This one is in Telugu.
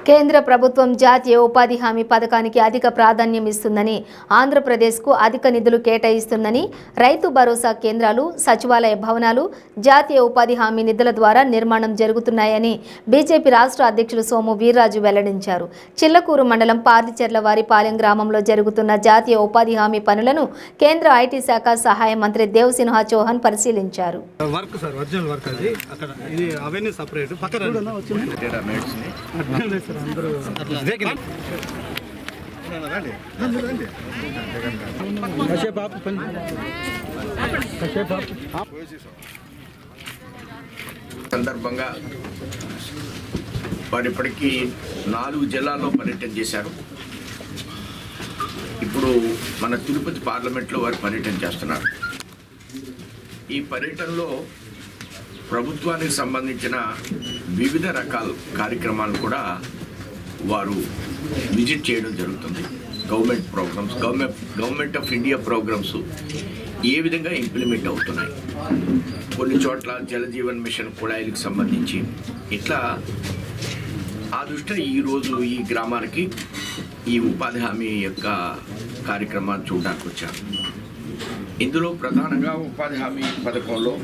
కేంద్ర ప్రభుత్వం జాతీయ ఉపాధి హామీ పథకానికి అధిక ప్రాధాన్యం ఇస్తుందని, ఆంధ్రప్రదేశ్కు అధిక నిధులు కేటాయిస్తుందని, రైతు భరోసా కేంద్రాలు, సచివాలయ భవనాలు జాతీయ ఉపాధి హామీ నిధుల ద్వారా నిర్మాణం జరుగుతున్నాయని బీజేపీ రాష్ట్ర అధ్యక్షులు సోము వీర్రాజు వెల్లడించారు. చిల్లకూరు మండలం పార్లిచెర్లవారిపాలెం గ్రామంలో జరుగుతున్న జాతీయ ఉపాధి హామీ పనులను కేంద్ర ఐటీ శాఖ సహాయ మంత్రి దేవ్ సిన్హా చౌహాన్ పరిశీలించారు. సందర్భంగా వారు ఇప్పటికీ 4 జిల్లాల్లో పర్యటన చేశారు. ఇప్పుడు మన తిరుపతి పార్లమెంట్లో వారు పర్యటన చేస్తున్నారు. ఈ పర్యటనలో ప్రభుత్వానికి సంబంధించిన వివిధ రకాల కార్యక్రమాలు కూడా వారు విజిట్ చేయడం జరుగుతుంది. Government programmes, government of India programmes ఏ విధంగా ఇంప్లిమెంట్ అవుతున్నాయి, కొన్ని చోట్ల జలజీవన్ మిషన్ కుళాయిలకు సంబంధించి ఇట్లా ఆ దృష్ట్యా ఈరోజు ఈ గ్రామానికి ఈ ఉపాధి హామీ యొక్క కార్యక్రమాన్ని చూడడానికి వచ్చారు. ఇందులో ప్రధానంగా ఉపాధి హామీ పథకంలో